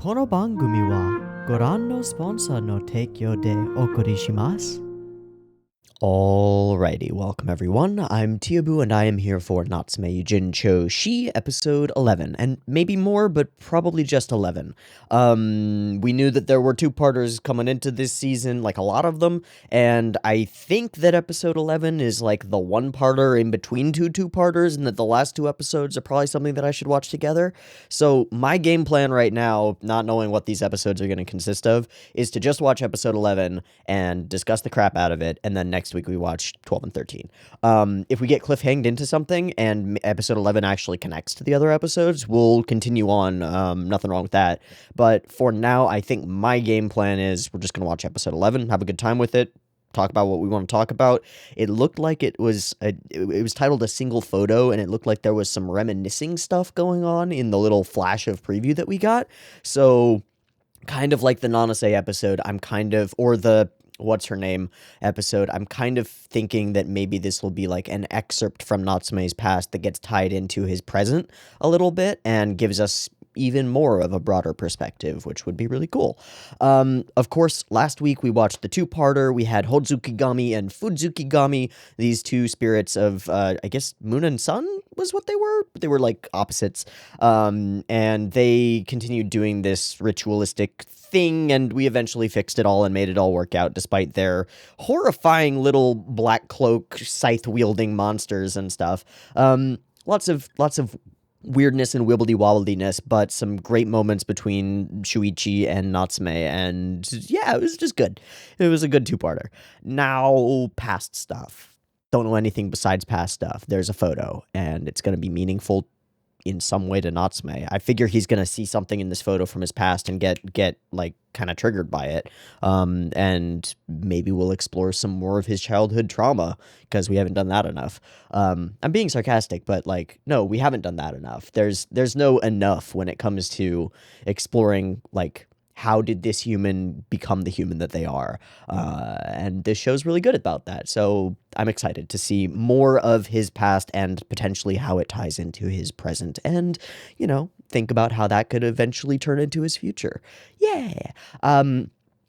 この番組はご覧のスポンサーの提供でお送りします。Alrighty, welcome everyone. I'm Teeaboo and I am here for Natsume Yuujinchou Shi, episode 11, and maybe more, but probably just 11. We knew that there were two-parters coming into this season, like a lot of them, and I think that episode 11 is like the one-parter in between two-parters, and that the last two episodes are probably something that I should watch together. So my game plan right now, not knowing what these episodes are going to consist of, is to just watch episode 11 and discuss the crap out of it, and then next week we watch 12 and 13. If we get cliffhanged into something and episode 11 actually connects to the other episodes, we'll continue on. Nothing wrong with that. But for now, I think my game plan is we're just going to watch episode 11, have a good time with it, talk about what we want to talk about. It looked like it was titled A Single Photo, and it looked like there was some reminiscing stuff going on in the little flash of preview that we got. So kind of like the Nanase episode, or the what's her name episode, I'm kind of thinking that maybe this will be like an excerpt from Natsume's past that gets tied into his present a little bit and gives us even more of a broader perspective, which would be really cool. Of course, last week we watched the two-parter. We had Hodzukigami and Fudzukigami, these two spirits of, I guess, moon and sun was what they were. They were like opposites. And they continued doing this ritualistic thing, and we eventually fixed it all and made it all work out despite their horrifying little black cloak scythe-wielding monsters and stuff. Lots of weirdness and wibbly-wobbliness, but some great moments between Shuichi and Natsume, and yeah, it was just good. It was a good two-parter. Now, past stuff. Don't know anything besides past stuff. There's a photo, and it's going to be meaningful in some way to Natsume. I figure he's going to see something in this photo from his past and get like kind of triggered by it. And maybe we'll explore some more of his childhood trauma because we haven't done that enough. I'm being sarcastic, but like, no, we haven't done that enough. There's no enough when it comes to exploring like how did this human become the human that they are? And this show's really good about that. So I'm excited to see more of his past and potentially how it ties into his present and, think about how that could eventually turn into his future. Yeah.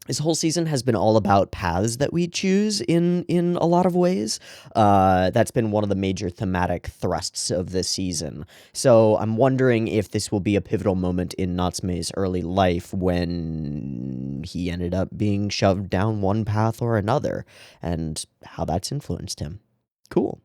This whole season has been all about paths that we choose in a lot of ways. That's been one of the major thematic thrusts of this season. So I'm wondering if this will be a pivotal moment in Natsume's early life when he ended up being shoved down one path or another, and how that's influenced him. Cool.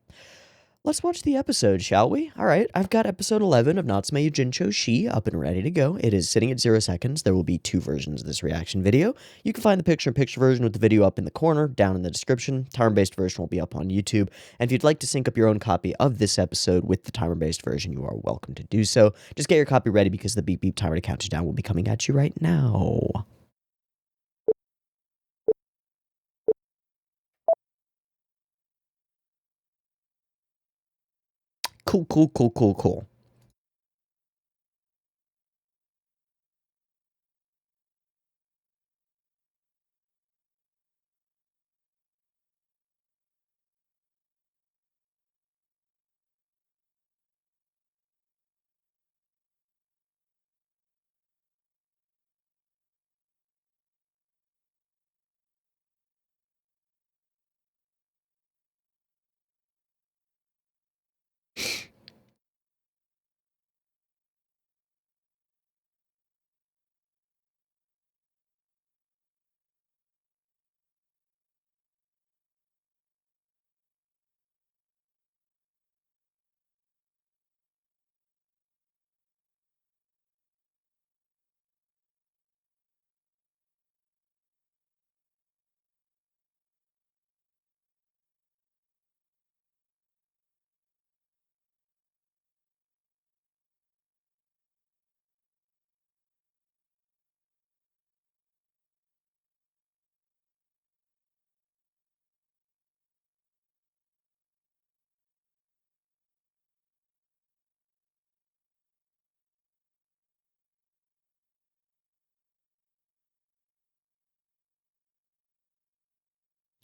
Let's watch the episode, shall we? All right, I've got episode 11 of Natsume Yuujinchou Shi up and ready to go. It is sitting at 0 seconds. There will be two versions of this reaction video. You can find the picture-in-picture version with the video up in the corner, down in the description. Timer-based version will be up on YouTube. And if you'd like to sync up your own copy of this episode with the timer-based version, you are welcome to do so. Just get your copy ready because the beep beep timer to count you down will be coming at you right now. Cool.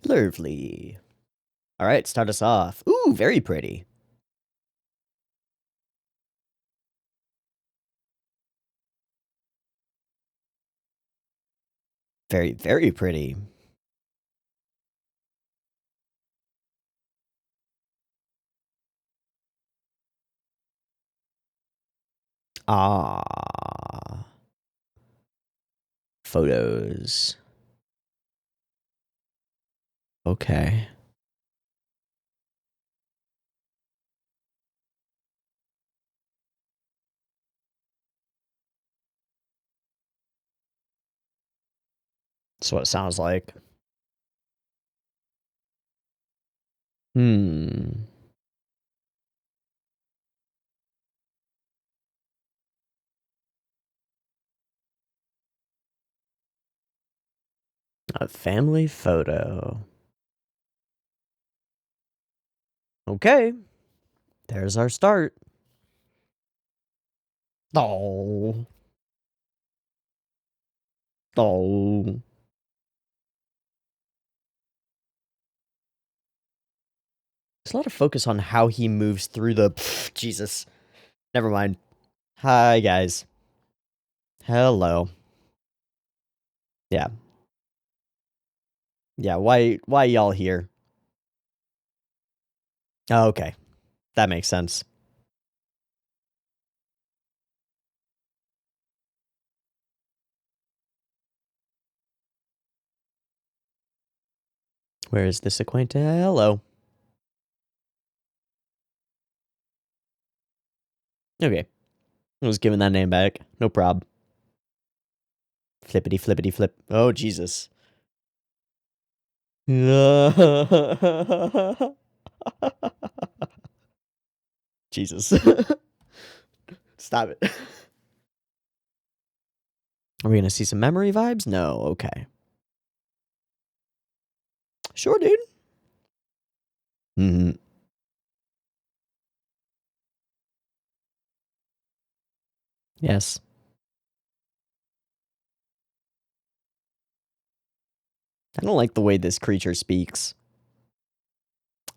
Lovely. All right, start us off. Ooh, very pretty. Very, very pretty. Ah. Photos. Okay. That's what it sounds like. Hmm. A family photo. Okay. There's our start. Oh. Oh. There's a lot of focus on how he moves through the... Jesus. Never mind. Hi, guys. Hello. Yeah. Yeah, why y'all here? Oh, okay. That makes sense. Where is this acquaintance? Hello. Okay. I was giving that name back. No prob. Flippity flippity flip. Oh, Jesus. Jesus. Stop it. Are we gonna see some memory vibes? No. Okay. Sure, dude. Mm-hmm. Yes. I don't like the way this creature speaks.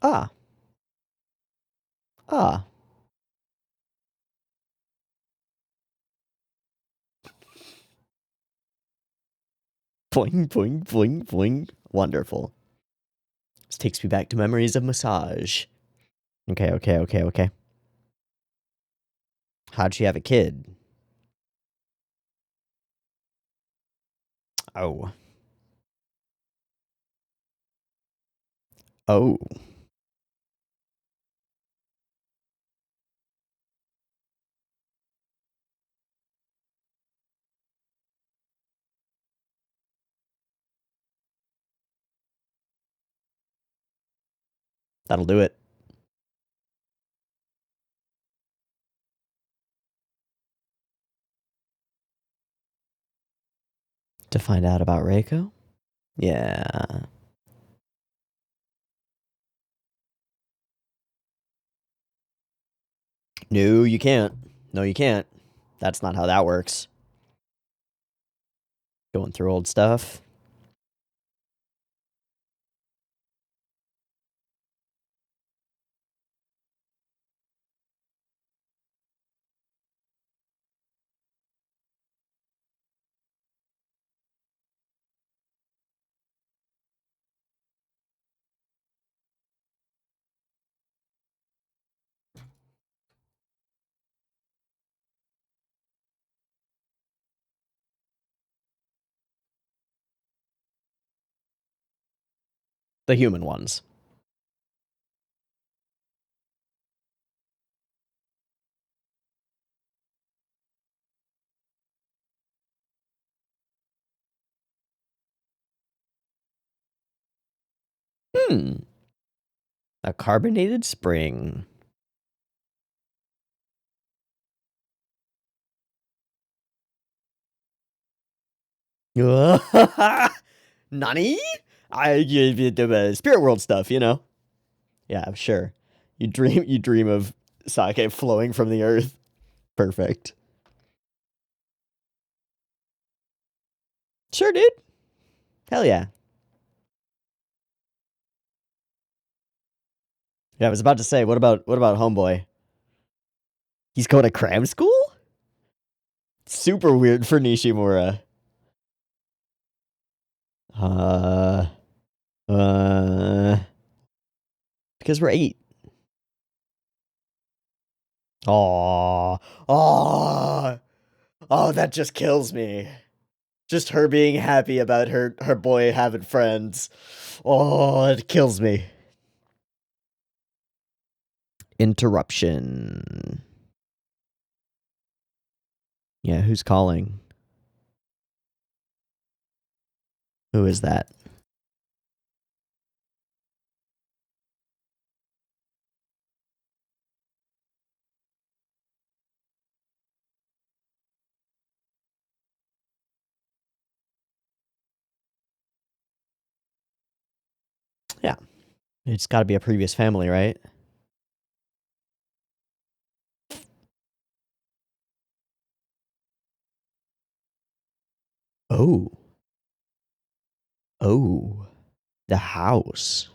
Ah. Ah. Boing, boing, boing, boing. Wonderful. This takes me back to memories of massage. Okay, okay, okay, okay. How'd she have a kid? Oh. Oh. That'll do it. To find out about Reiko? Yeah. No, you can't. No, you can't. That's not how that works. Going through old stuff. The human ones. Hmm. A carbonated spring. Nani? Spirit world stuff, you know. Yeah, sure. You dream of sake flowing from the earth. Perfect. Sure, dude. Hell yeah. Yeah, I was about to say, what about homeboy? He's going to cram school? Super weird for Nishimura. Uh, uh, because we're 8. Aww. Aww. Oh, that just kills me. Just her being happy about her boy having friends. Oh, it kills me. Interruption. Yeah, who's calling? Who is that? Yeah. It's gotta be a previous family, right? Oh. Oh. The house.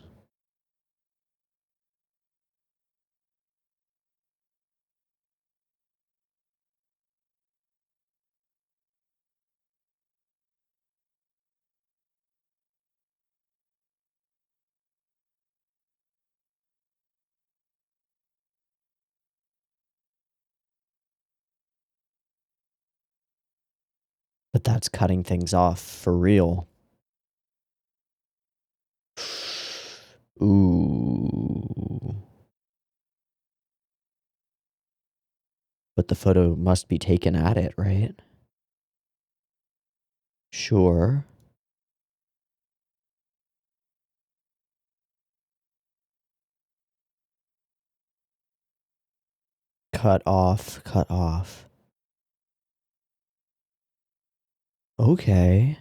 But that's cutting things off for real. Ooh. But the photo must be taken at it, right? Sure. Cut off, cut off. Okay.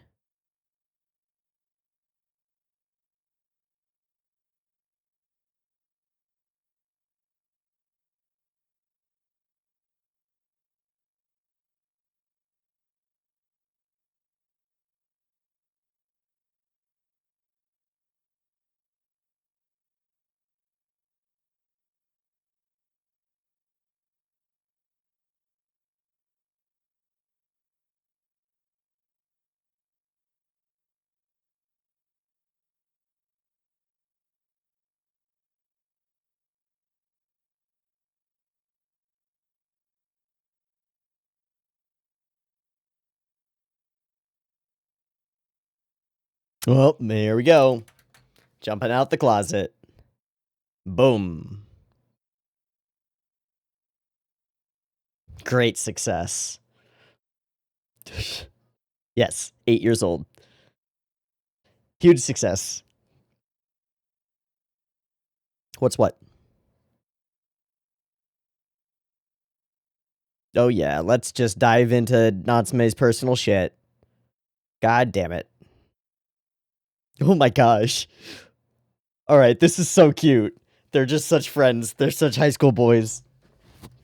Well, there we go. Jumping out the closet. Boom. Great success. Yes, 8 years old. Huge success. What's what? Oh yeah, let's just dive into Natsume's personal shit. God damn it. Oh my gosh. Alright, this is so cute. They're just such friends. They're such high school boys.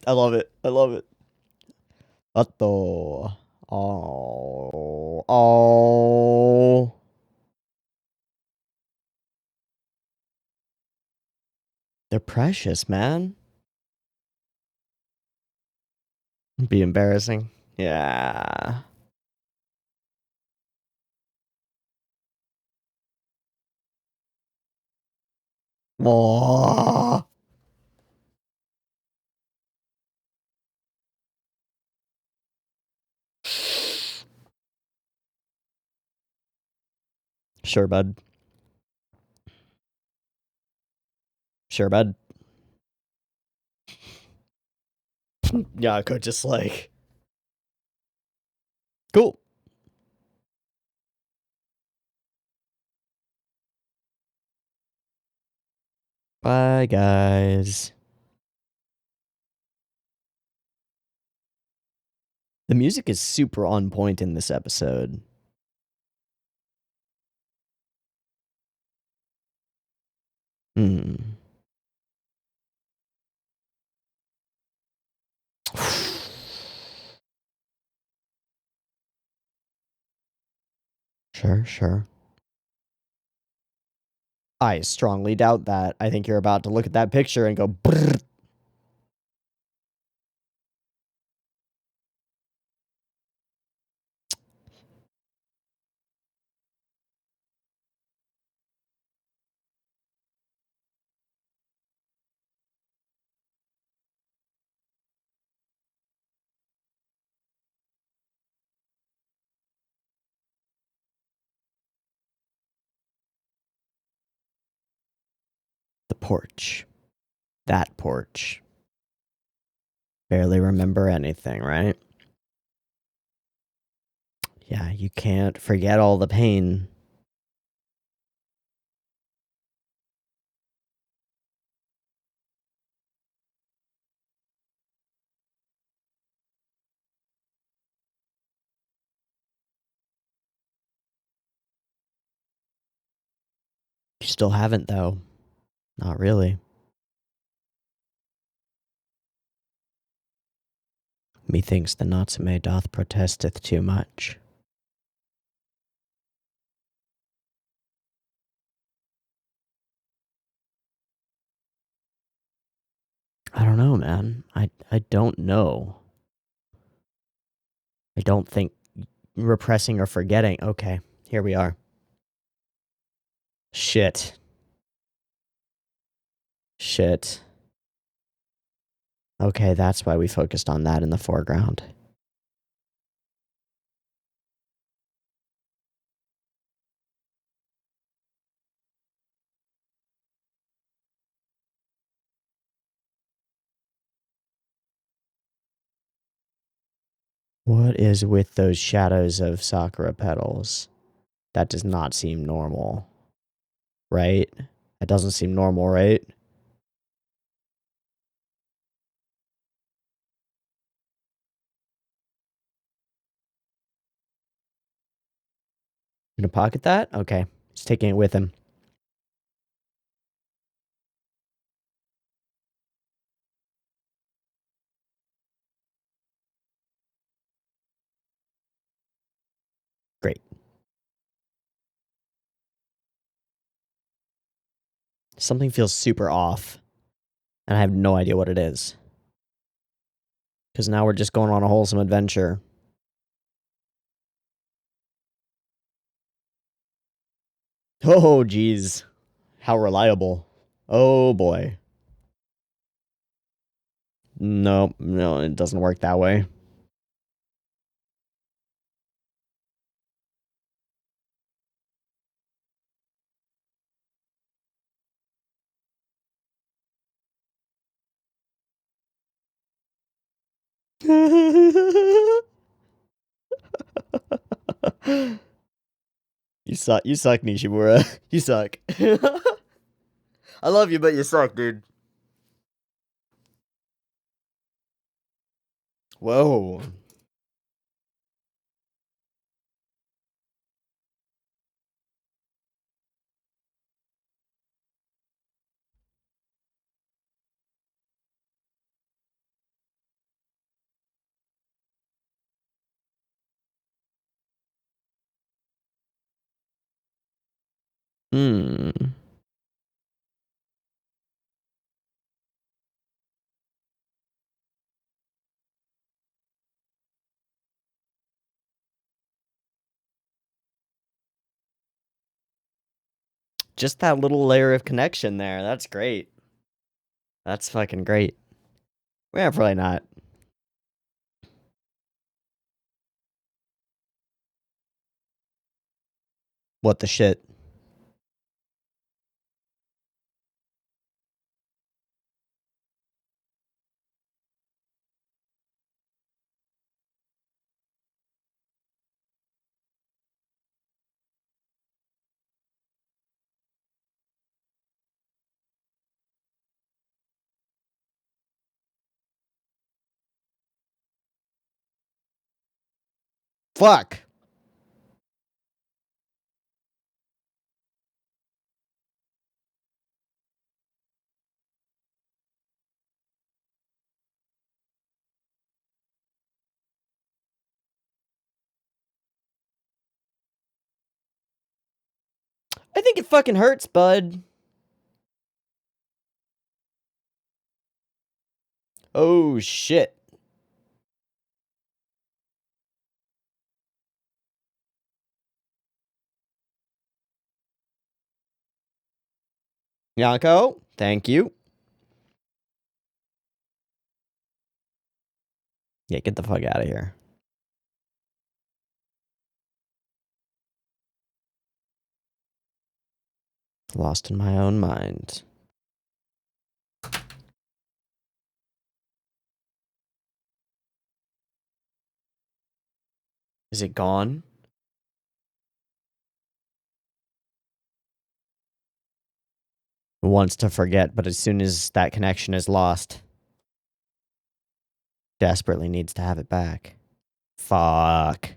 I love it. I love it. Atto. Oh. Oh. They're precious, man. Be embarrassing. Yeah. Aww. Sure, bud. Sure, bud. Yako just like, cool. Bye, guys. The music is super on point in this episode. Hmm. Sure, sure. I strongly doubt that. I think you're about to look at that picture and go, brrr. porch. That porch. Barely remember anything, right? Yeah, you can't forget all the pain. You still haven't, though. Not really. Methinks the Natsume doth protesteth too much. I don't know, man. I don't know. I don't think repressing or forgetting. Okay, here we are. Shit. Shit. Okay, that's why we focused on that in the foreground. What is with those shadows of sakura petals? That does not seem normal. Right? That doesn't seem normal, right? Gonna pocket that? Okay. He's taking it with him. Great. Something feels super off, and I have no idea what it is. Because now we're just going on a wholesome adventure. Oh, geez. How reliable. Oh, boy. No, it doesn't work that way. You suck, Nishimura. You suck. I love you, but you suck, dude. Whoa. Hmm. Just that little layer of connection there. That's great. That's fucking great. Yeah, probably not. What the shit? Fuck. I think it fucking hurts, bud. Oh, shit. Yanko, thank you. Yeah, get the fuck out of here. Lost in my own mind. Is it gone? Wants to forget, but as soon as that connection is lost, desperately needs to have it back. Fuck.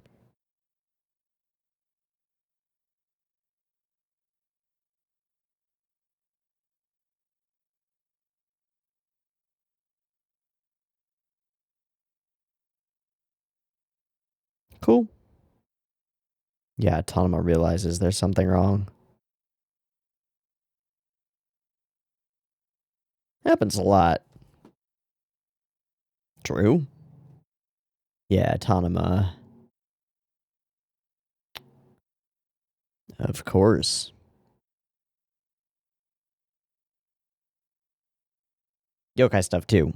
Cool. Yeah, Tanuma realizes there's something wrong. Happens a lot. True. Yeah, Tanuma. Of course. Yokai stuff too.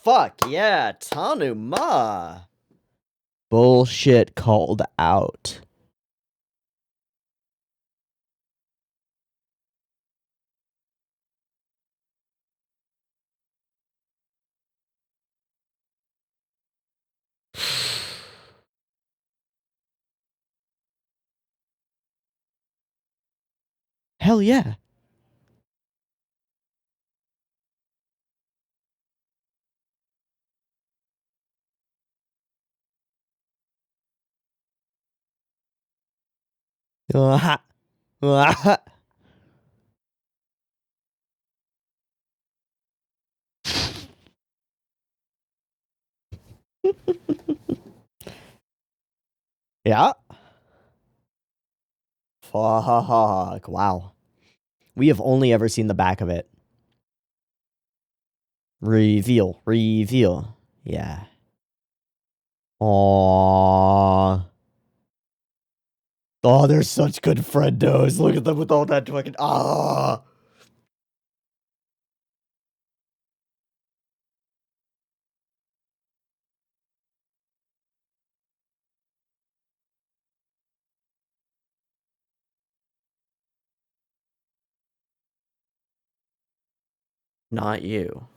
Fuck yeah, Tanuma. Bullshit called out. Hell yeah. Yeah. Fuck. Wow. We have only ever seen the back of it. Reveal. Reveal. Yeah. Aww. Oh, they're such good friendos. Look at them with all that fucking. Ah. Not you.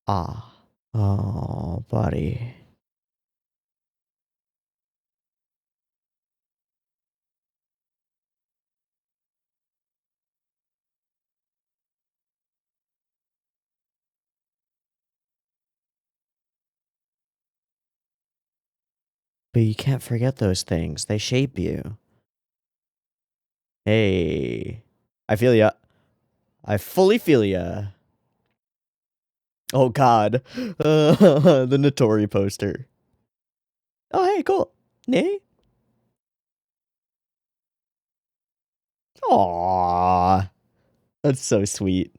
Ah. Oh, buddy. But you can't forget those things. They shape you. Hey. I feel ya. I fully feel ya. Oh, God. The Notori poster. Oh, hey, cool. Nay? Aww. That's so sweet.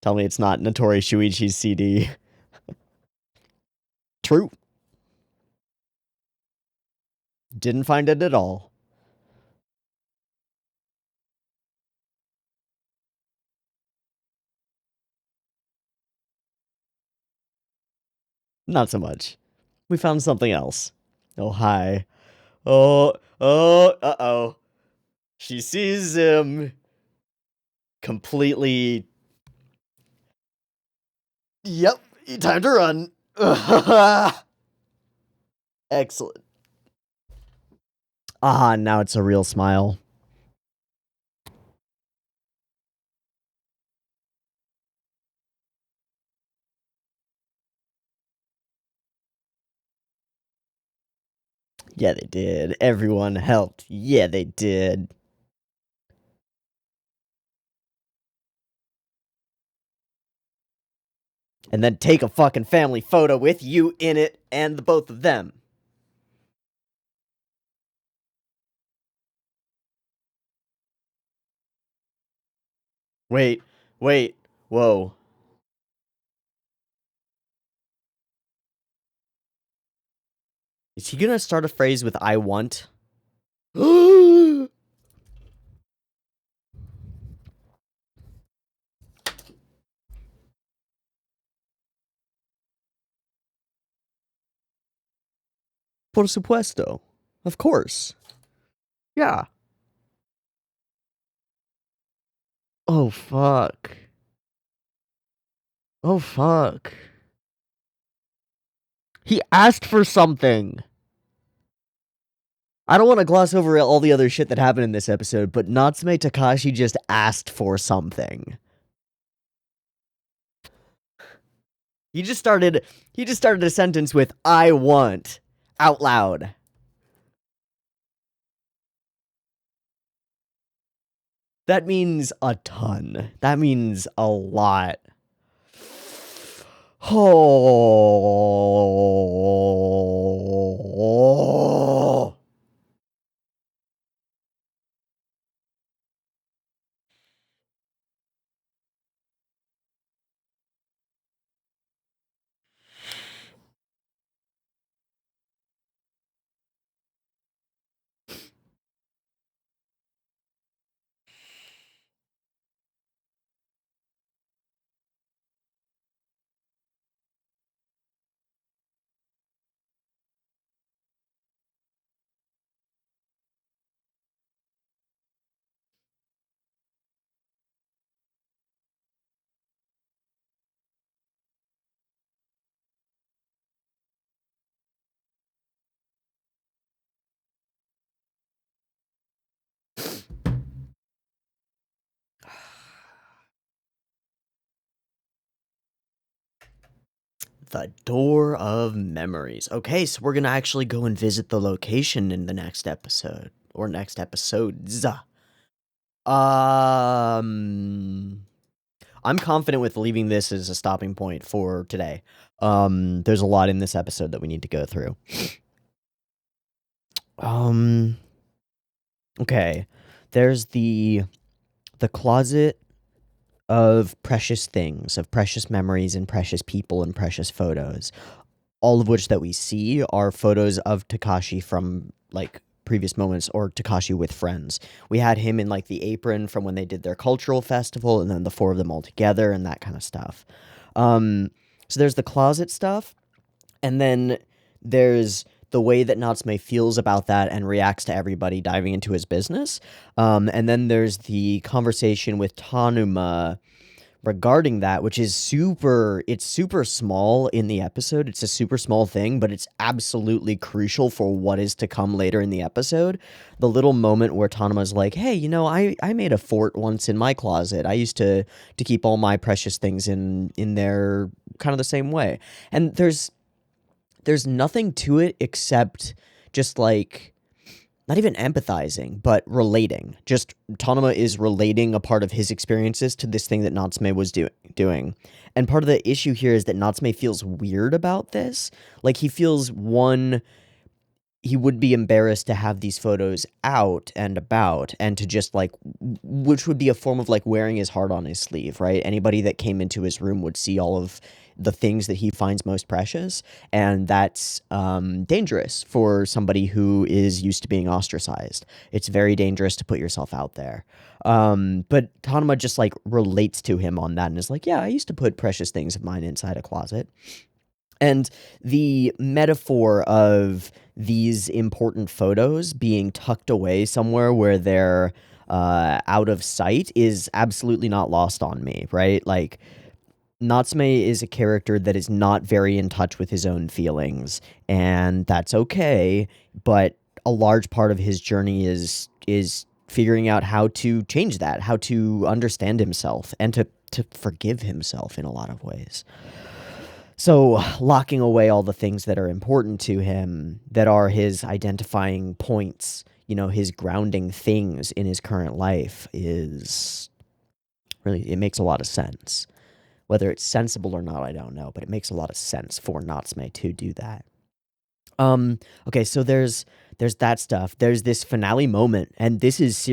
Tell me it's not Notori Shuichi's CD. True. Didn't find it at all. Not so much. We found something else. Oh, hi. Oh, uh-oh. She sees him completely. Yep, time to run. Excellent. Ah, now it's a real smile. Yeah, they did. Everyone helped. Yeah, they did. And then take a fucking family photo with you in it and the both of them. Wait, whoa. Is he gonna start a phrase with I want? Por supuesto. Of course. Yeah. Oh, fuck. Oh, fuck. He asked for something. I don't want to gloss over all the other shit that happened in this episode, but Natsume Takashi just asked for something. He just started a sentence with "I want" out loud. That means a ton. That means a lot. Oh. The Door of Memories. Okay, so we're gonna actually go and visit the location in the next episode. Or next episodes. I'm confident with leaving this as a stopping point for today. There's a lot in this episode that we need to go through. Okay. There's the closet of precious things, of precious memories and precious people and precious photos. All of which that we see are photos of Takashi from, like, previous moments, or Takashi with friends. We had him in, like, the apron from when they did their cultural festival, and then the four of them all together, and that kind of stuff. So there's the closet stuff, and then there's the way that Natsume feels about that and reacts to everybody diving into his business. And then there's the conversation with Tanuma regarding that, which is it's super small in the episode. It's a super small thing, but it's absolutely crucial for what is to come later in the episode. The little moment where Tanuma's like, hey, you know, I made a fort once in my closet. I used to keep all my precious things in there kind of the same way. And there's nothing to it except just, like, not even empathizing, but relating. Just Tanuma is relating a part of his experiences to this thing that Natsume was doing. And part of the issue here is that Natsume feels weird about this. Like, he feels, one, he would be embarrassed to have these photos out and about, and to just, like, which would be a form of, like, wearing his heart on his sleeve, right? Anybody that came into his room would see all of the things that he finds most precious, and that's dangerous for somebody who is used to being ostracized. It's very dangerous to put yourself out there. But Tanuma just, like, relates to him on that and is like, yeah, I used to put precious things of mine inside a closet. And the metaphor of these important photos being tucked away somewhere where they're out of sight is absolutely not lost on me, right? Like, Natsume is a character that is not very in touch with his own feelings, and that's okay, but a large part of his journey is figuring out how to change that, how to understand himself, and to forgive himself in a lot of ways. So, locking away all the things that are important to him, that are his identifying points, you know, his grounding things in his current life, is really, it makes a lot of sense. Whether it's sensible or not, I don't know, but it makes a lot of sense for Natsume to do that. Okay, so there's that stuff. There's this finale moment, and this is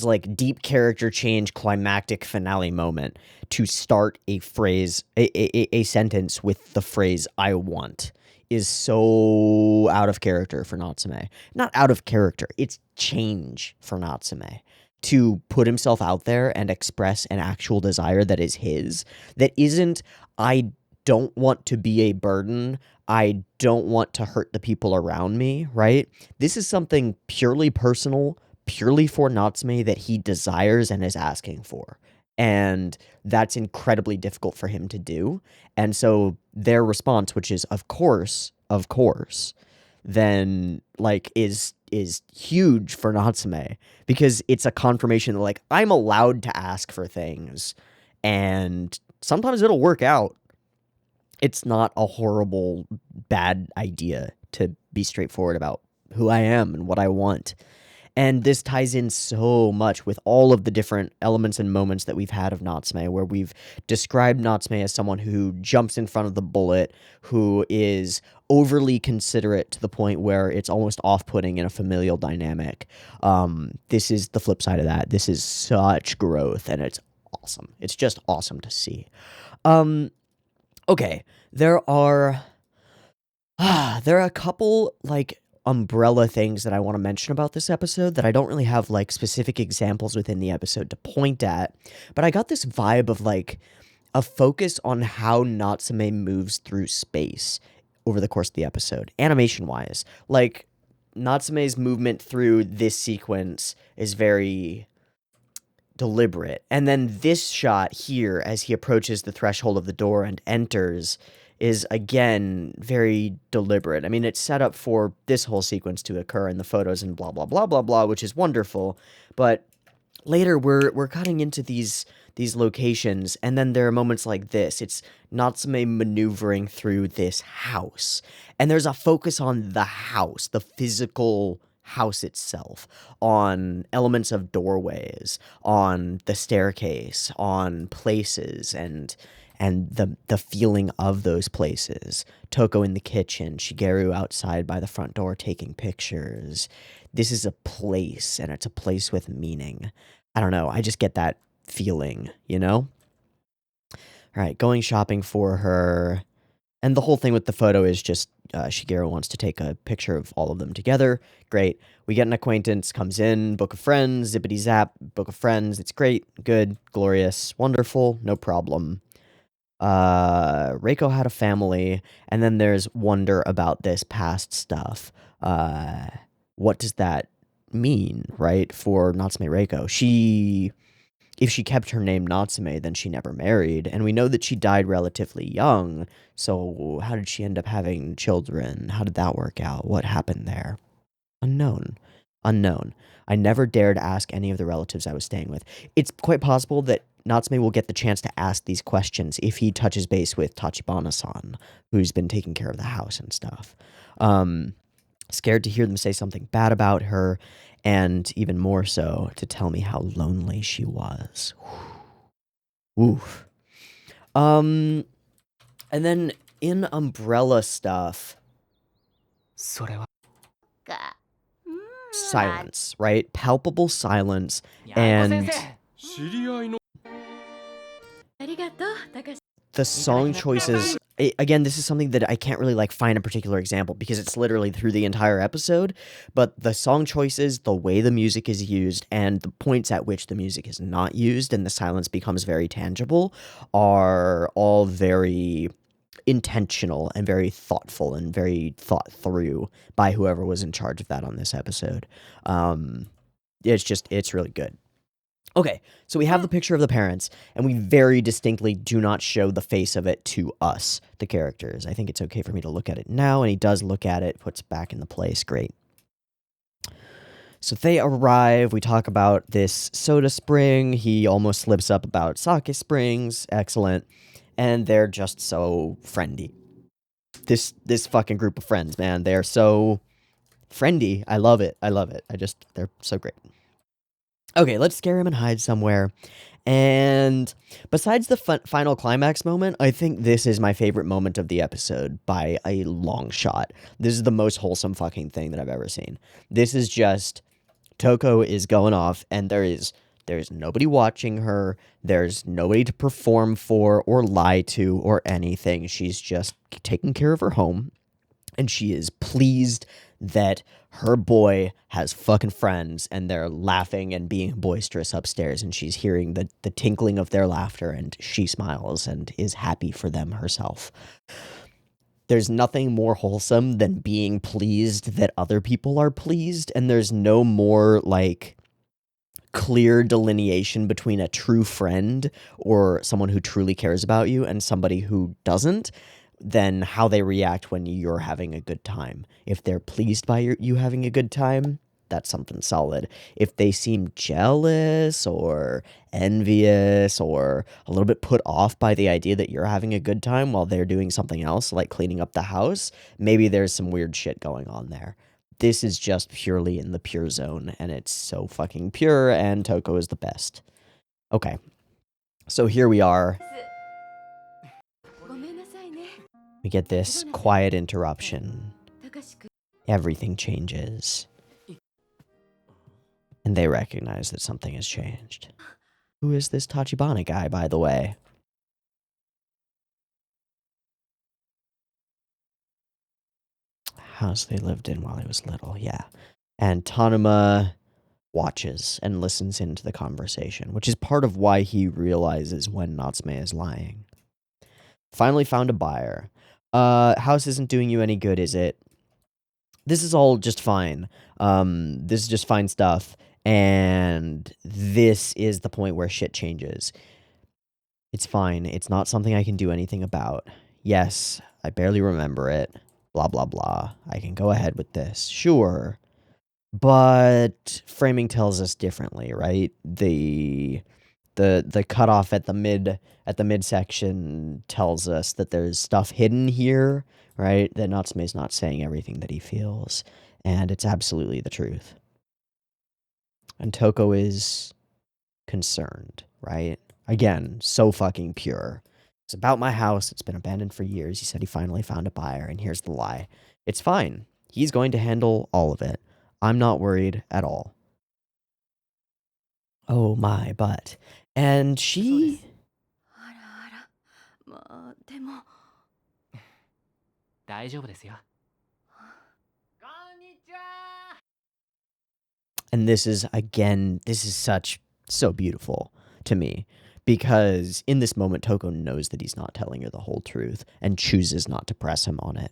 like deep character change, climactic finale moment to start a phrase, a sentence with the phrase "I want" is so out of character for Natsume. Not out of character, it's change for Natsume to put himself out there and express an actual desire that is his, that isn't, I don't want to be a burden. I don't want to hurt the people around me, right? This is something purely personal, purely for Natsume that he desires and is asking for. And that's incredibly difficult for him to do. And so their response, which is of course, then like is huge for Natsume because it's a confirmation that like I'm allowed to ask for things and sometimes it'll work out. It's not a horrible, bad idea to be straightforward about who I am and what I want. And this ties in so much with all of the different elements and moments that we've had of Natsume, where we've described Natsume as someone who jumps in front of the bullet, who is overly considerate to the point where it's almost off-putting in a familial dynamic. This is the flip side of that. This is such growth, and it's awesome. It's just awesome to see. Okay, there are a couple like umbrella things that I want to mention about this episode that I don't really have like specific examples within the episode to point at, but I got this vibe of like a focus on how Natsume moves through space over the course of the episode, animation wise. Like Natsume's movement through this sequence is very deliberate. And then this shot here, as he approaches the threshold of the door and enters, is again very deliberate. I mean, it's set up for this whole sequence to occur in the photos and blah blah blah blah blah, which is wonderful. But later we're cutting into these locations, and then there are moments like this. It's Natsume maneuvering through this house, and there's a focus on the house, the physical house itself, on elements of doorways, on the staircase, on places, and the feeling of those places. Toko in the kitchen, Shigeru outside by the front door taking pictures. This is a place, and it's a place with meaning. I don't know, I just get that feeling, you know? All right, going shopping for her. And the whole thing with the photo is just Shigeru wants to take a picture of all of them together. Great. We get an acquaintance, comes in, book of friends, zippity zap, book of friends. It's great, good, glorious, wonderful, no problem. Reiko had a family, and then there's wonder about this past stuff. What does that mean, right, for Natsume Reiko? If she kept her name Natsume, then she never married, and we know that she died relatively young, so how did she end up having children? How did that work out? What happened there? Unknown. Unknown. I never dared ask any of the relatives I was staying with. It's quite possible that Natsume will get the chance to ask these questions if he touches base with Tachibana-san, who's been taking care of the house and stuff. Scared to hear them say something bad about her, and even more so, to tell me how lonely she was. Oof. And then in umbrella stuff, silence, right? Palpable silence, and the song choices. Again, this is something that I can't really like find a particular example because it's literally through the entire episode, but the song choices, the way the music is used, and the points at which the music is not used and the silence becomes very tangible are all very intentional and very thoughtful and very thought through by whoever was in charge of that on this episode. It's really good. Okay, so we have the picture of the parents, and we very distinctly do not show the face of it to us, the characters. I think it's okay for me to look at it now, and he does look at it, puts it back in the place. Great. So they arrive, we talk about this soda spring, he almost slips up about sake springs, excellent, and they're just so friendly. This fucking group of friends, man, they're so friendly. I love it. They're so great. Okay, let's scare him and hide somewhere. And besides the final climax moment, I think this is my favorite moment of the episode by a long shot. This is the most wholesome fucking thing that I've ever seen. This is just Toko is going off, and there's nobody watching her. There's nobody to perform for or lie to or anything. She's just taking care of her home, and she is pleased that her boy has fucking friends, and they're laughing and being boisterous upstairs, and she's hearing the tinkling of their laughter, and she smiles and is happy for them herself. There's nothing more wholesome than being pleased that other people are pleased, and there's no more, like, clear delineation between a true friend or someone who truly cares about you and somebody who doesn't than how they react when you're having a good time. If they're pleased by you having a good time, that's something solid. If they seem jealous or envious or a little bit put off by the idea that you're having a good time while they're doing something else, like cleaning up the house, maybe there's some weird shit going on there. This is just purely in the pure zone, and it's so fucking pure, and Toko is the best. Okay, so here we are. We get this quiet interruption. Everything changes. And they recognize that something has changed. Who is this Tachibana guy, by the way? House they lived in while he was little, yeah. And Tanuma watches and listens into the conversation, which is part of why he realizes when Natsume is lying. Finally found a buyer. House isn't doing you any good, is it? This is all just fine. This is just fine stuff. And this is the point where shit changes. It's fine. It's not something I can do anything about. Yes, I barely remember it. Blah, blah, blah. I can go ahead with this. Sure. But framing tells us differently, right? The cutoff at the midsection tells us that there's stuff hidden here, right? That Natsume's not saying everything that he feels, and it's absolutely the truth. And Toko is concerned, right? Again, so fucking pure. It's about my house. It's been abandoned for years. He said he finally found a buyer, and here's the lie. It's fine. He's going to handle all of it. I'm not worried at all. Oh my butt. And she... And this is, again, so beautiful to me. Because in this moment, Toko knows that he's not telling her the whole truth and chooses not to press him on it.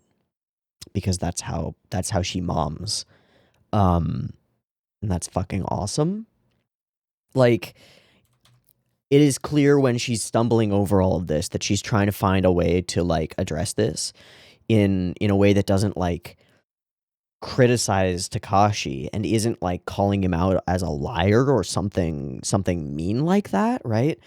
Because that's how she moms. And that's fucking awesome. Like, it is clear when she's stumbling over all of this that she's trying to find a way to, like, address this in a way that doesn't, like, criticize Takashi and isn't, like, calling him out as a liar or something mean like that, right?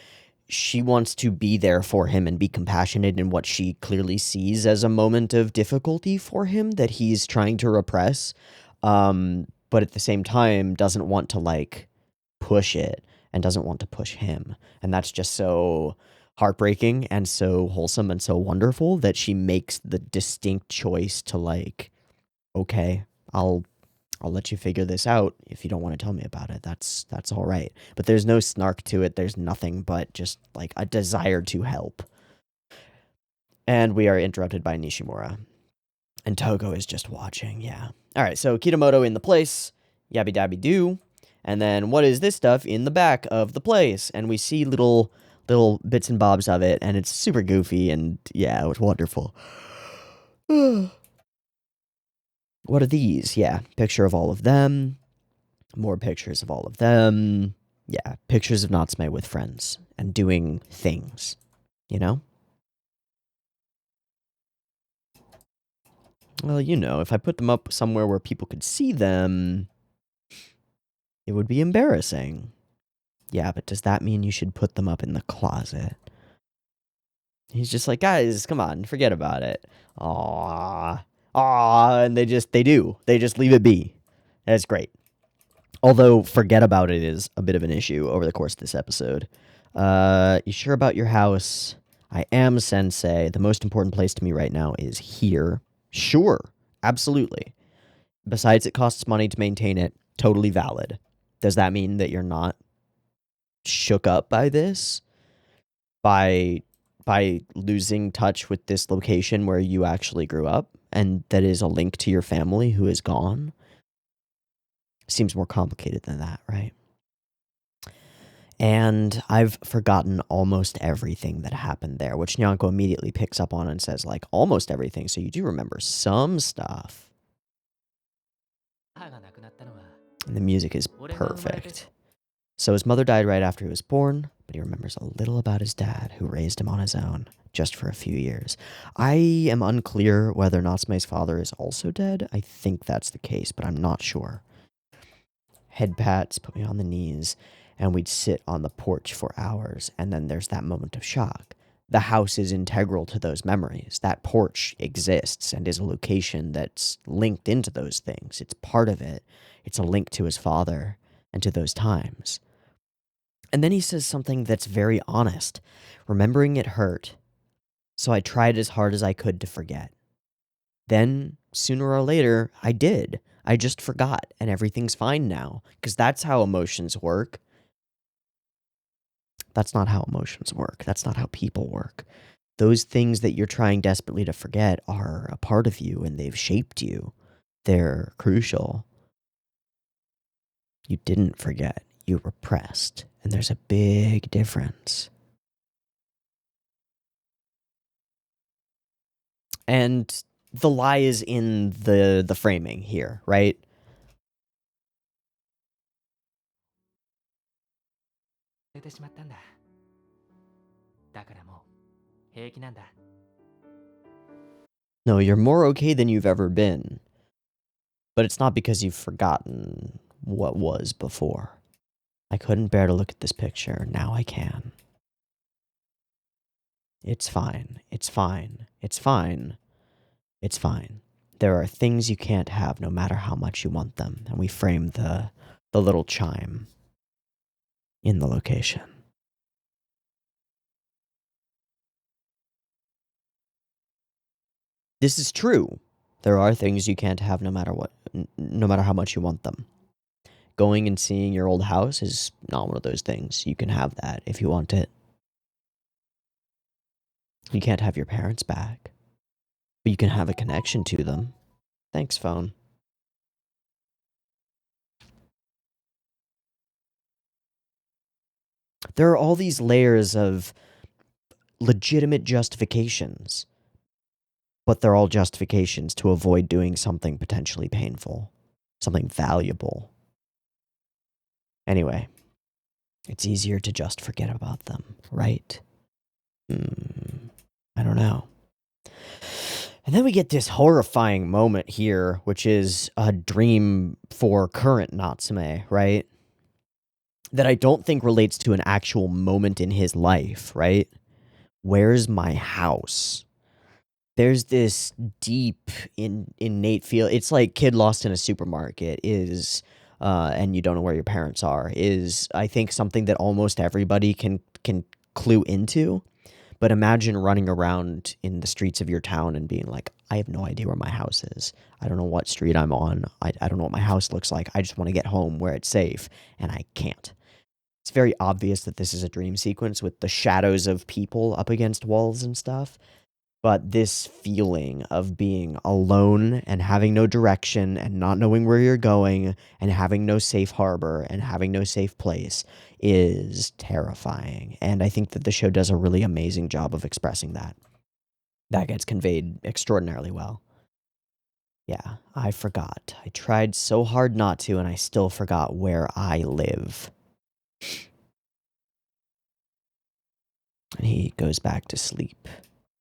She wants to be there for him and be compassionate in what she clearly sees as a moment of difficulty for him that he's trying to repress, but at the same time doesn't want to, like, push it and doesn't want to push him. And that's just so heartbreaking and so wholesome and so wonderful that she makes the distinct choice to, like, okay, I'll let you figure this out. If you don't want to tell me about it, that's all right. But there's no snark to it. There's nothing but just, like, a desire to help. And we are interrupted by Nishimura. And Togo is just watching, yeah. All right, so Kitamoto in the place, yabby dabby doo. And then what is this stuff in the back of the place? And we see little bits and bobs of it, and it's super goofy, and yeah, it was wonderful. What are these? Yeah, picture of all of them. More pictures of all of them. Yeah, pictures of Natsume with friends and doing things, you know? Well, you know, if I put them up somewhere where people could see them, it would be embarrassing. Yeah, but does that mean you should put them up in the closet? He's just like, guys, come on, forget about it. Aww, and they just leave it be. That's great. Although, forget about it is a bit of an issue over the course of this episode. You sure about your house? I am sensei. The most important place to me right now is here. Sure, absolutely. Besides, it costs money to maintain it. Totally valid. Does that mean that you're not shook up by this? By losing touch with this location where you actually grew up and that is a link to your family who is gone? Seems more complicated than that, right? And I've forgotten almost everything that happened there, which Nyanko immediately picks up on and says, like, almost everything, so you do remember some stuff. And the music is perfect. So his mother died right after he was born, but he remembers a little about his dad, who raised him on his own, just for a few years. I am unclear whether Natsume's father is also dead. I think that's the case, but I'm not sure. Head pats, put me on the knees, and we'd sit on the porch for hours, and then there's that moment of shock. The house is integral to those memories. That porch exists and is a location that's linked into those things. It's part of it. It's a link to his father and to those times. And then he says something that's very honest. Remembering it hurt, so I tried as hard as I could to forget. Then, sooner or later, I did. I just forgot, and everything's fine now, because that's how emotions work. That's not how emotions work. That's not how people work. Those things that you're trying desperately to forget are a part of you, and they've shaped you. They're crucial. You didn't forget. You repressed. And there's a big difference. And the lie is in the framing here, right? No, you're more okay than you've ever been. But it's not because you've forgotten what was before. I couldn't bear to look at this picture. Now I can. It's fine. It's fine. It's fine. It's fine. There are things you can't have no matter how much you want them. And we frame the little chime in the location. This is true. There are things you can't have no matter what, no matter how much you want them. Going and seeing your old house is not one of those things. You can have that if you want it. You can't have your parents back, but you can have a connection to them. Thanks, phone. There are all these layers of legitimate justifications, but they're all justifications to avoid doing something potentially painful, something valuable. Anyway, it's easier to just forget about them, right? I don't know. And then we get this horrifying moment here, which is a dream for current Natsume, right? That I don't think relates to an actual moment in his life, right? Where's my house? There's this deep, innate feel. It's like kid lost in a supermarket is, and you don't know where your parents are, is, I think, something that almost everybody can clue into. But imagine running around in the streets of your town and being like, I have no idea where my house is. I don't know what street I'm on. I don't know what my house looks like. I just want to get home where it's safe, and I can't. It's very obvious that this is a dream sequence with the shadows of people up against walls and stuff. But this feeling of being alone and having no direction and not knowing where you're going and having no safe harbor and having no safe place is terrifying. And I think that the show does a really amazing job of expressing that. That gets conveyed extraordinarily well. Yeah, I forgot. I tried so hard not to, and I still forgot where I live. And he goes back to sleep,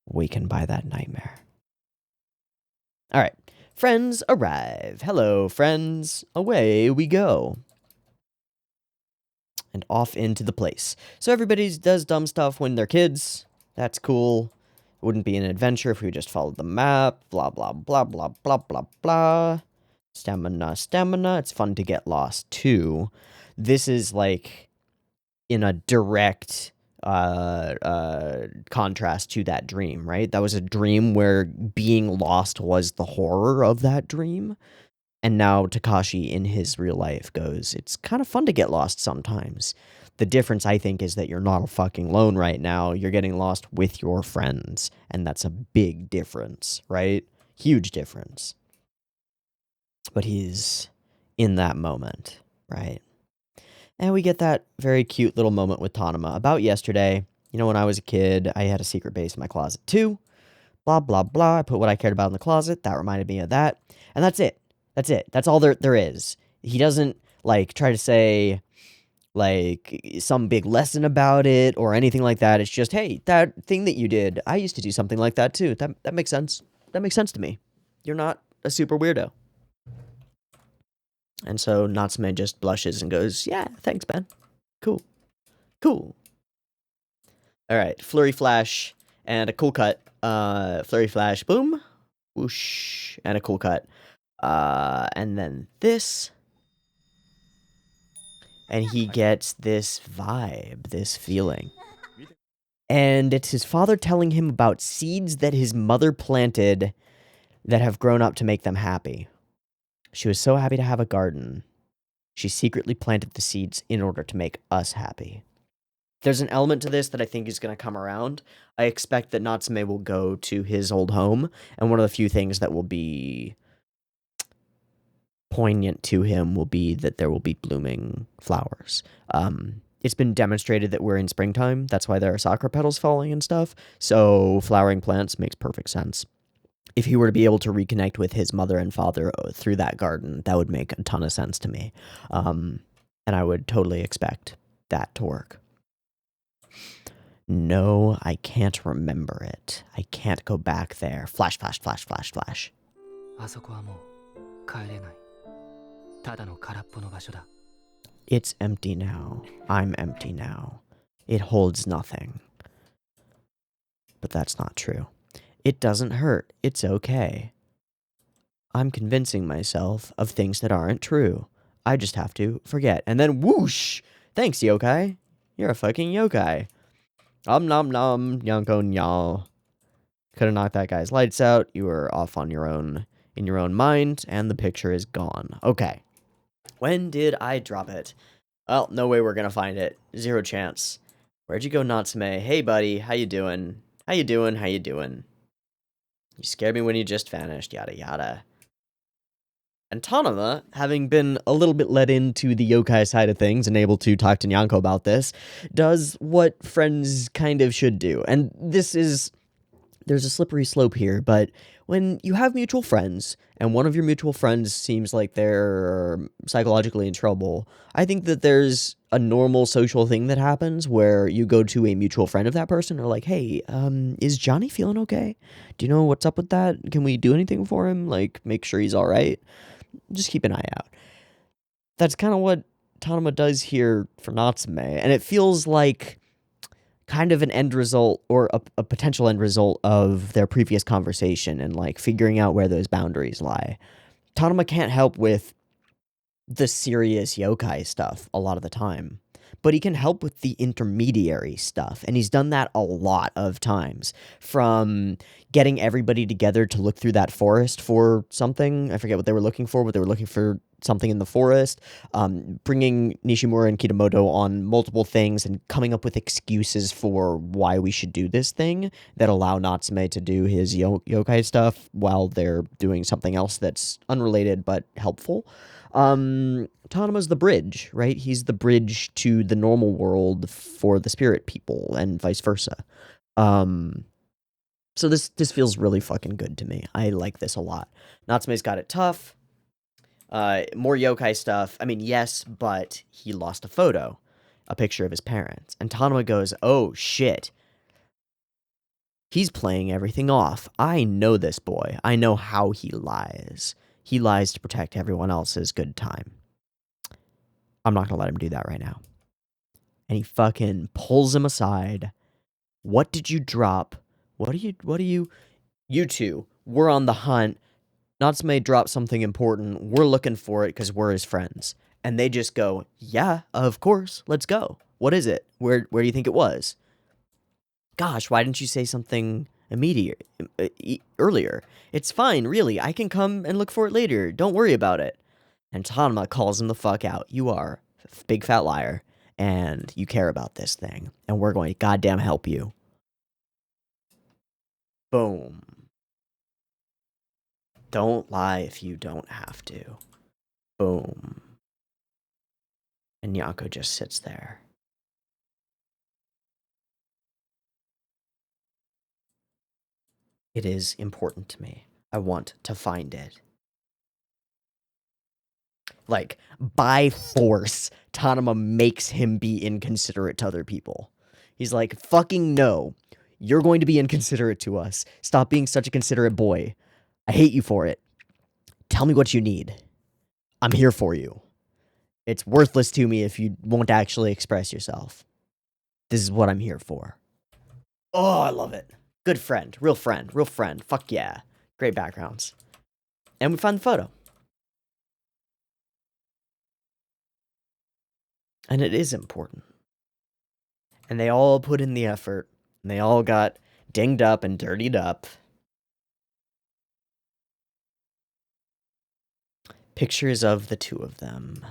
wakened by that nightmare. All right, friends arrive. Hello, friends. Away we go. And off into the place. So everybody does dumb stuff when they're kids. That's cool. It wouldn't be an adventure if we just followed the map. Blah, blah, blah, blah, blah, blah, blah. Stamina. It's fun to get lost too. This is like in a direct contrast to that dream, right? That was a dream where being lost was the horror of that dream. And now Takashi in his real life goes, it's kind of fun to get lost sometimes. The difference, I think, is that you're not fucking alone right now. You're getting lost with your friends. And that's a big difference, right? Huge difference. But he's in that moment, right? And we get that very cute little moment with Tanama about yesterday. You know, when I was a kid, I had a secret base in my closet too. Blah, blah, blah. I put what I cared about in the closet. That reminded me of that. And that's it. That's it. That's all there is. He doesn't, like, try to say, like, some big lesson about it or anything like that. It's just, hey, that thing that you did, I used to do something like that too. That makes sense. That makes sense to me. You're not a super weirdo. And so Natsume just blushes and goes, yeah, thanks, Ben. Cool. Cool. All right, flurry flash and a cool cut. Flurry flash, boom, whoosh, and a cool cut. And then this. And he gets this vibe, this feeling. And it's his father telling him about seeds that his mother planted that have grown up to make them happy. She was so happy to have a garden. She secretly planted the seeds in order to make us happy. There's an element to this that I think is going to come around. I expect that Natsume will go to his old home, and one of the few things that will be poignant to him will be that there will be blooming flowers. It's been demonstrated that we're in springtime. That's why there are sakura petals falling and stuff. So flowering plants makes perfect sense. If he were to be able to reconnect with his mother and father through that garden, that would make a ton of sense to me. And I would totally expect that to work. No, I can't remember it. I can't go back there. Flash, flash, flash, flash, flash. It's empty now. I'm empty now. It holds nothing. But that's not true. It doesn't hurt. It's okay. I'm convincing myself of things that aren't true. I just have to forget. And then whoosh! Thanks, yokai. You're a fucking yokai. Nom nom, yanko nyal. Could have knocked that guy's lights out. You were off on your own, in your own mind, and the picture is gone. Okay. When did I drop it? Well, no way we're gonna find it. Zero chance. Where'd you go, Natsume? Hey, buddy. How you doing? How you doing? How you doing? You scared me when you just vanished. Yada, yada. And Tanama, having been a little bit let into the yokai side of things and able to talk to Nyanko about this, does what friends kind of should do. And this is... there's a slippery slope here, but when you have mutual friends, and one of your mutual friends seems like they're psychologically in trouble, I think that there's a normal social thing that happens where you go to a mutual friend of that person and are like, hey, is Johnny feeling okay? Do you know what's up with that? Can we do anything for him? Like, make sure he's all right? Just keep an eye out. That's kind of what Tanama does here for Natsume, and it feels like kind of an end result or a potential end result of their previous conversation and like figuring out where those boundaries lie. Tanama can't help with the serious yokai stuff a lot of the time, but he can help with the intermediary stuff, and he's done that a lot of times. From getting everybody together to look through that forest for something, I forget what they were looking for, but they were looking for something in the forest, bringing Nishimura and Kitamoto on multiple things and coming up with excuses for why we should do this thing that allow Natsume to do his yokai stuff while they're doing something else that's unrelated but helpful. Tanama's the bridge, right? He's the bridge to the normal world for the spirit people and vice versa. So this feels really fucking good to me. I like this a lot. Natsume's got it tough. More yokai stuff. I mean, yes, but he lost a photo, a picture of his parents. And Tanama goes, oh, shit. He's playing everything off. I know this boy. I know how he lies. He lies to protect everyone else's good time. I'm not going to let him do that right now. And he fucking pulls him aside. What did you drop? What are you... You two, we're on the hunt Natsume drops something important. We're looking for it because we're his friends. And they just go, yeah, of course, let's go. What is it? Where do you think it was? Gosh, why didn't you say something earlier? It's fine, really. I can come and look for it later. Don't worry about it. And Tanma calls him the fuck out. You are a big fat liar, and you care about this thing, and we're going to goddamn help you. Boom. Don't lie if you don't have to. Boom. And Nyako just sits there. It is important to me. I want to find it. Like, by force, Tanama makes him be inconsiderate to other people. He's like, fucking no. You're going to be inconsiderate to us. Stop being such a considerate boy. I hate you for it. Tell me what you need. I'm here for you. It's worthless to me if you won't actually express yourself. This is what I'm here for. Oh, I love it. Good friend. Real friend. Real friend. Fuck yeah. Great backgrounds. And we found the photo. And it is important. And they all put in the effort. And they all got dinged up and dirtied up. Pictures of the two of them.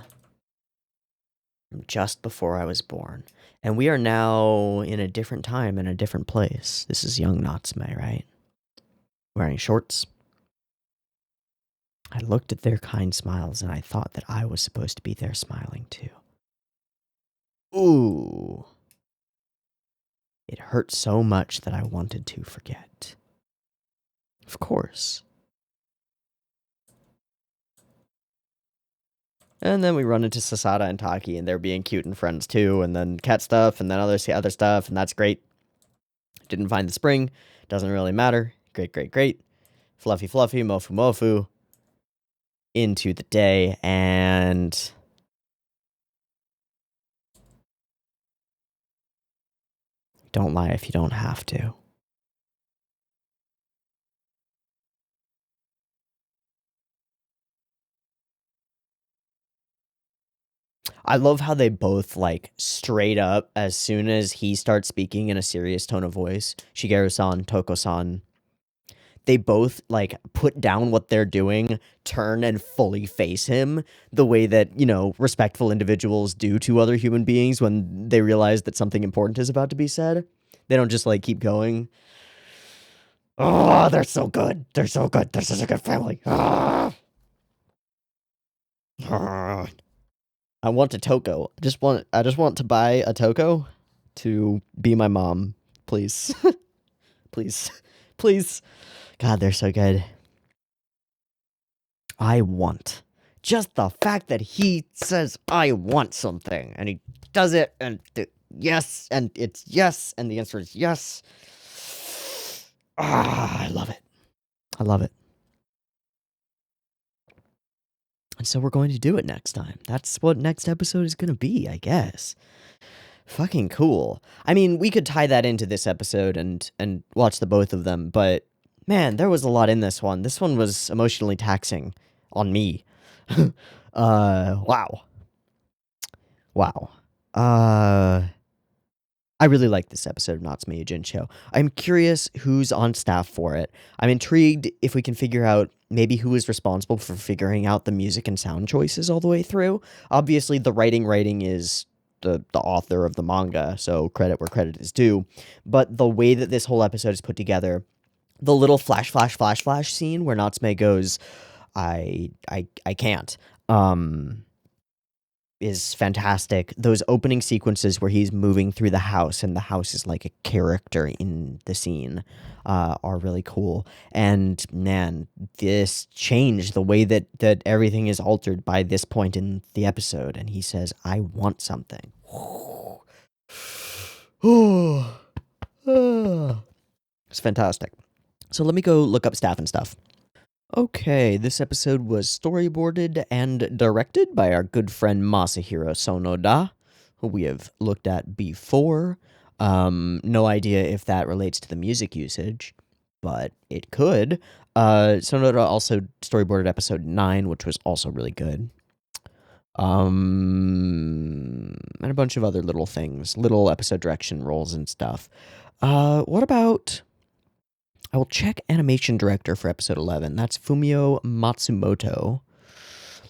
Just before I was born. And we are now in a different time and a different place. This is young Natsume, right? Wearing shorts. I looked at their kind smiles and I thought that I was supposed to be there smiling too. Ooh. It hurt so much that I wanted to forget. Of course. And then we run into Sasada and Taki, and they're being cute and friends too, and then cat stuff, and then other stuff, and that's great. Didn't find the spring. Doesn't really matter. Great, great, great. Fluffy, fluffy, mofu, mofu. Into the day, and... Don't lie if you don't have to. I love how they both, like, straight up, as soon as he starts speaking in a serious tone of voice, Shigeru-san, Toko-san, they both, like, put down what they're doing, turn and fully face him, the way that, you know, respectful individuals do to other human beings when they realize that something important is about to be said. They don't just, like, keep going. Oh, they're so good. They're so good. They're such a good family. Ah. Ah. I want a Toko. I just want to buy a Toko to be my mom. Please. Please. Please. God, they're so good. I want. Just the fact that he says, I want something, and he does it, and yes, and it's yes, and the answer is yes. Ah, I love it. I love it. And so we're going to do it next time. That's what next episode is going to be, I guess. Fucking cool. I mean, we could tie that into this episode and watch the both of them, but man, there was a lot in this one. This one was emotionally taxing on me. Wow. Wow. I really like this episode of Natsume Yuujinchou. I'm curious who's on staff for it. I'm intrigued if we can figure out maybe who is responsible for figuring out the music and sound choices all the way through. Obviously, the writing is the author of the manga, so credit where credit is due. But the way that this whole episode is put together, the little flash scene where Natsume goes, I can't, is fantastic. Those opening sequences where he's moving through the house and the house is like a character in the scene are really cool. And man, this changed the way that everything is altered by this point in the episode. And he says, I want something. It's fantastic. So let me go look up staff and stuff. Okay, this episode was storyboarded and directed by our good friend Masahiro Sonoda, who we have looked at before. No idea if that relates to the music usage. but it could. Sonoda also storyboarded episode 9, which was also really good. And a bunch of other little things, little episode direction roles and stuff. What about... I will check animation director for episode 11. That's Fumio Matsumoto.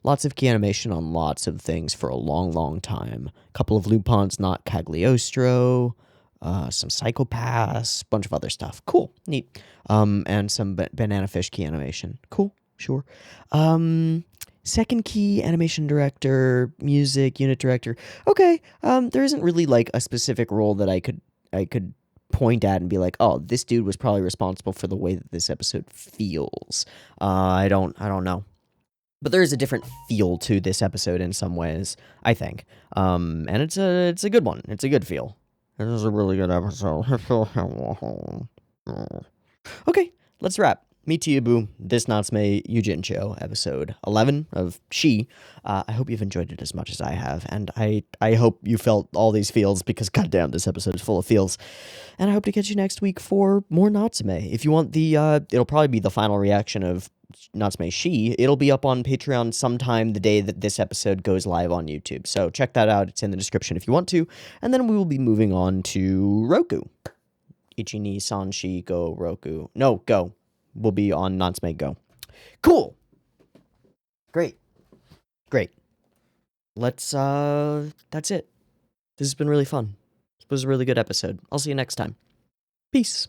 Lots of key animation on lots of things for a long, long time. A couple of Lupin's Not Cagliostro, some Psychopaths, bunch of other stuff. Cool, neat. And some Banana Fish key animation. Cool, sure. Second key animation director, music, unit director. Okay, there isn't really like a specific role that I could point at and be like, oh, this dude was probably responsible for the way that this episode feels. I don't know. But there is a different feel to this episode in some ways, I think. And it's a good one. It's a good feel. It is a really good episode. Okay, let's wrap. Me, Teeaboo, this Natsume Yuujinchou, episode 11 of Shi. I hope you've enjoyed it as much as I have, and I hope you felt all these feels, because goddamn, this episode is full of feels. And I hope to catch you next week for more Natsume. If you want the, it'll probably be the final reaction of Natsume Shi. It'll be up on Patreon sometime the day that this episode goes live on YouTube. So check that out. It's in the description if you want to. And then we will be moving on to Roku. Ichi ni san shi go Roku. No, go. Will be on Natsume Go. Cool. Great. That's it. This has been really fun. It was a really good episode. I'll see you next time. Peace.